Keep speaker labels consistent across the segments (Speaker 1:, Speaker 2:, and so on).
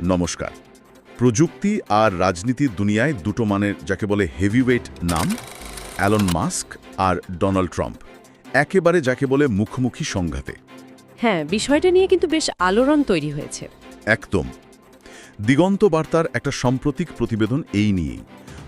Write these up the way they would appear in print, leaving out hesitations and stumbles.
Speaker 1: নমস্কার। প্রযুক্তি আর রাজনীতির দুনিয়ায় দুটো মানের যাকে বলে হেভিওয়েট নাম, অ্যালন মাস্ক আর ডোনাল্ড ট্রাম্প, একেবারে যাকে বলে মুখোমুখি সংঘাতে।
Speaker 2: হ্যাঁ, বিষয়টা নিয়ে কিন্তু বেশ আলোড়ন তৈরি হয়েছে।
Speaker 1: একদম। দিগন্ত বার্তার একটা সাম্প্রতিক প্রতিবেদন এই নিয়েই।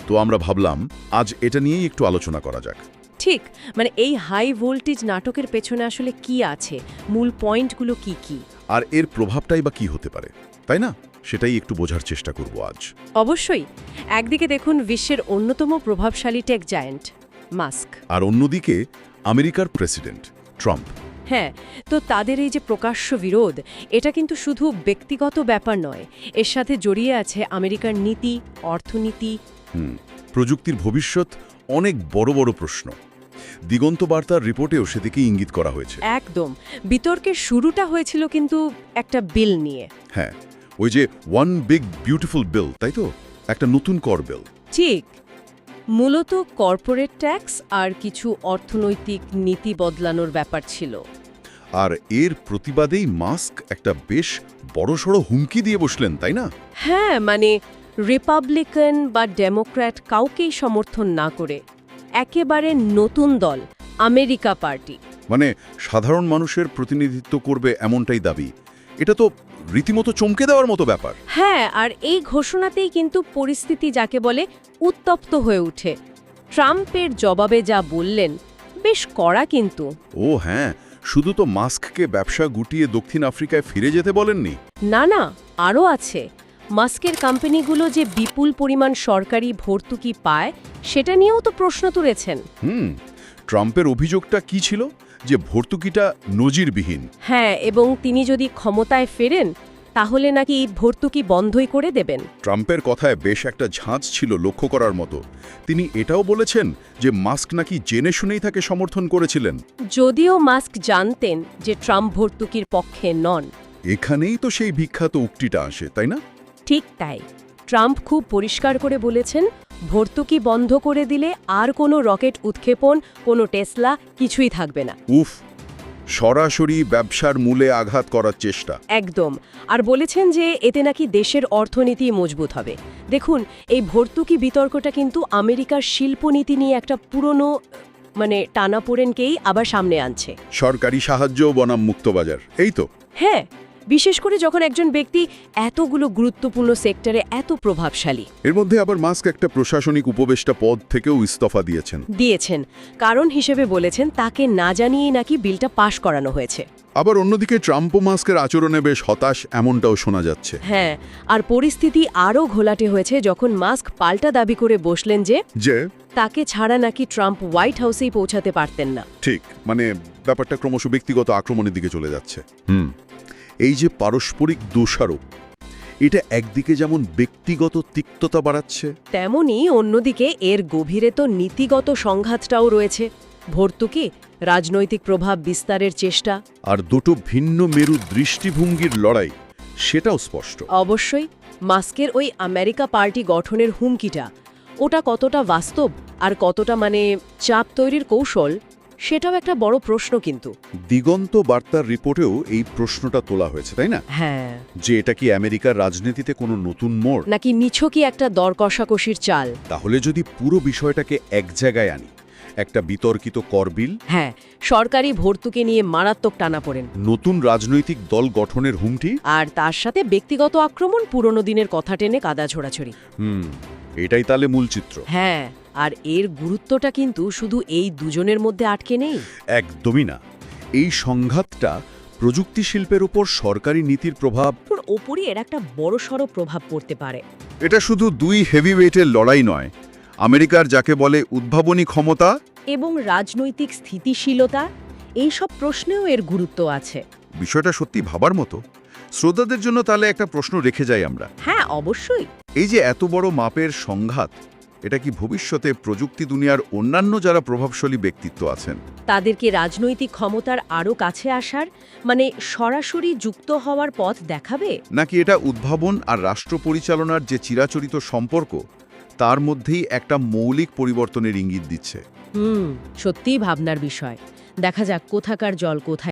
Speaker 1: তো আমরা ভাবলাম আজ এটা নিয়েই একটু আলোচনা করা যাক।
Speaker 2: ঠিক, মানে এই হাই ভোল্টেজ নাটকের পেছনে আসলে কি আছে, মূল পয়েন্টগুলো কি কি,
Speaker 1: আর এর প্রভাবটাই বা কি হতে পারে, তাই না? সেটাই একটু বোঝার চেষ্টা করব আজ।
Speaker 2: অবশ্যই। একদিকে দেখুন বিশ্বের অন্যতম প্রভাবশালী টেক জায়ান্ট মাস্ক,
Speaker 1: আর অন্যদিকে আমেরিকার প্রেসিডেন্ট ট্রাম্প।
Speaker 2: হ্যাঁ, তো তাদের এই যে প্রকাশ্য বিরোধ, এটা কিন্তু শুধু ব্যক্তিগত ব্যাপার নয়, এর সাথে জড়িয়ে আছে আমেরিকার নীতি, অর্থনীতি।
Speaker 1: প্রযুক্তির ভবিষ্যৎ অনেক বড় বড় প্রশ্ন। দিগন্ত বার্তার রিপোর্টেও সেদিকে ইঙ্গিত করা হয়েছে।
Speaker 2: একদম। বিতর্কের শুরুটা হয়েছিল কিন্তু একটা বিল নিয়ে।
Speaker 1: হ্যাঁ, ওই যে ওয়ান বিগ বিউটিফুল বিল, তাই তো? একটা নতুন কর বিল।
Speaker 2: ঠিক, মূলত কর্পোরেট ট্যাক্স আর কিছু অর্থনৈতিক নীতি বদলানোর ব্যাপার ছিল।
Speaker 1: আর এর প্রতিবাদেই মাস্ক একটা বেশ বড়সড় হুমকি দিয়ে বসলেন, তাই না?
Speaker 2: হ্যাঁ, মানে রিপাবলিকান বা ডেমোক্র্যাট কাউকেই সমর্থন না করে একেবারে নতুন দল আমেরিকা পার্টি,
Speaker 1: মানে সাধারণ মানুষের প্রতিনিধিত্ব করবে এমনটাই দাবি। এটা তো রীতিমতো চমকে দেওয়ার মতো ব্যাপার।
Speaker 2: হ্যাঁ, আর এই ঘোষণাতেই কিন্তু পরিস্থিতি যাকে বলে উত্তপ্ত হয়ে ওঠে। ট্রাম্পের জবাবে যা বললেন বেশ কড়া কিন্তু।
Speaker 1: ও হ্যাঁ, শুধু তো মাস্ককে ব্যবসা গুটিয়ে দক্ষিণ আফ্রিকায় ফিরে যেতে বলেননি।
Speaker 2: না না, আরও আছে। মাস্কের কোম্পানিগুলো যে বিপুল পরিমাণ সরকারি ভর্তুকি পায় সেটা নিয়েও তো প্রশ্ন তুলেছেন।
Speaker 1: ট্রাম্পের অভিযোগটা কি ছিল? যে ভর্তুকিটা নজিরবিহীন।
Speaker 2: হ্যাঁ, এবং তিনি যদি ক্ষমতায় ফেরেন তাহলে নাকি ভর্তুকি বন্ধই করে দেবেন।
Speaker 1: ট্রাম্পের কথায় বেশ একটা ঝাঁজ ছিল লক্ষ্য করার মতো। তিনি এটাও বলেছেন যে মাস্ক নাকি জেনে শুনেই তাকে সমর্থন করেছিলেন।
Speaker 2: যদিও মাস্ক জানতেন যে ট্রাম্প ভর্তুকির পক্ষে নন।
Speaker 1: এখানেই তো সেই বিখ্যাত উক্তিটা আসে, তাই না?
Speaker 2: ঠিক তাই। ট্রাম্প খুব পরিষ্কার করে বলেছেন, ভর্তুকি বন্ধ করে দিলে আর কোনো রকেট উৎক্ষেপণ, কোনো টেসলা কিছুই থাকবে না।
Speaker 1: উফ, সরাসরি ব্যবসার মূলে আঘাত করার চেষ্টা।
Speaker 2: একদম। আর বলেছেন যে এতে নাকি দেশের অর্থনীতি মজবুত হবে। দেখুন, এই ভর্তুকি বিতর্কটা কিন্তু আমেরিকার শিল্পনীতি নিয়ে একটা পুরনো টানাপোড়েনকেই আবার সামনে আনছে।
Speaker 1: সরকারি সাহায্য বনাম মুক্তবাজার, এই তো।
Speaker 2: হ্যাঁ, বিশেষ করে যখন একজন ব্যক্তি এতগুলো গুরুত্বপূর্ণ সেক্টরে এত প্রভাবশালী।
Speaker 1: এর মধ্যে আবার মাস্ক একটা প্রশাসনিক উপদেষ্টা পদ থেকেও ইস্তফা দিয়েছেন।
Speaker 2: কারণ হিসেবে বলেছেন তাকে না জানিয়েই নাকি বিলটা পাশ করানো হয়েছে।
Speaker 1: আবার অন্যদিকে ট্রাম্প ও মাস্কের আচরণে বেশ হতাশ এমনটাও শোনা যাচ্ছে।
Speaker 2: হ্যাঁ, আর পরিস্থিতি আরও ঘোলাটে হয়েছে যখন মাস্ক পাল্টা দাবি করে বসলেন যে তাকে ছাড়া নাকি ট্রাম্প হোয়াইট হাউসেই পৌঁছাতে পারতেন না।
Speaker 1: ঠিক, মানে ব্যাপারটা ক্রমশ ব্যক্তিগত আক্রমণের দিকে চলে যাচ্ছে। এই যে পারস্পরিক দোষারোপ, এটা একদিকে যেমন ব্যক্তিগত তিক্ততা বাড়াচ্ছে,
Speaker 2: তেমনি অন্যদিকে এর গভীরে তো নীতিগত সংঘাতটাও রয়েছে। ভর্তুকি, রাজনৈতিক প্রভাব বিস্তারের চেষ্টা,
Speaker 1: আর দুটো ভিন্ন মেরু দৃষ্টিভঙ্গির লড়াই, সেটাও স্পষ্ট।
Speaker 2: অবশ্যই। মাস্কের ওই আমেরিকা পার্টি গঠনের হুমকিটা, ওটা কতটা বাস্তব আর কতটা চাপ তৈরির কৌশল, সেটাও একটা বড় প্রশ্ন কিন্তু।
Speaker 1: দিগন্ত বার্তার রিপোর্টেও এই প্রশ্নটা তোলা হয়েছে, তাই না?
Speaker 2: হ্যাঁ,
Speaker 1: যে এটা কি আমেরিকার রাজনীতিতে কোনো নতুন মোড়,
Speaker 2: নাকি নিছকই একটা দর কষাকষির চাল?
Speaker 1: তাহলে যদি পুরো বিষয়টাকে এক জায়গায় আনি, একটা বিতর্কিত কর বিল,
Speaker 2: হ্যাঁ, সরকারি ভর্তুকি নিয়ে মারাত্মক টানাপোড়েন,
Speaker 1: নতুন রাজনৈতিক দল গঠনের হুমকি,
Speaker 2: আর তার সাথে ব্যক্তিগত আক্রমণ, পুরনো দিনের কথা টেনে কাদা ছোড়াছড়ি।
Speaker 1: এটাই তাহলে মূল চিত্র।
Speaker 2: হ্যাঁ, আর এর গুরুত্বটা কিন্তু শুধু এই দুজনের মধ্যে আটকে নেই।
Speaker 1: একদমই না। এই সংঘাতটা প্রযুক্তি শিল্পের উপর সরকারি নীতির প্রভাব
Speaker 2: ওপরই এর একটা বড়সড় প্রভাব পড়তে পারে।
Speaker 1: এটা শুধু দুই হেভিওয়েটের লড়াই নয়, আমেরিকার যাকে বলে উদ্ভাবনী ক্ষমতা
Speaker 2: এবং রাজনৈতিক স্থিতিশীলতা, এই সব প্রশ্নেও এর গুরুত্ব আছে।
Speaker 1: বিষয়টা সত্যি ভাবার মতো। শ্রোতাদের জন্য তাহলে একটা প্রশ্ন রেখে যাই আমরা।
Speaker 2: হ্যাঁ, অবশ্যই।
Speaker 1: এই যে এত বড় মাপের সংঘাত, এটা কি ভবিষ্যতে প্রযুক্তি দুনিয়ার অন্যান্য যারা প্রভাবশালী ব্যক্তিত্ব আছেন
Speaker 2: তাদেরকে রাজনৈতিক ক্ষমতার আরও কাছে আসার, সরাসরি যুক্ত হওয়ার পথ দেখাবে?
Speaker 1: নাকি এটা উদ্ভাবন আর রাষ্ট্র পরিচালনার যে চিরাচরিত সম্পর্ক, তার মধ্যেই একটা মৌলিক পরিবর্তনের ইঙ্গিত দিচ্ছে?
Speaker 2: সত্যিই ভাবনার বিষয়। দেখা যাক কোথাকার জল কোথায়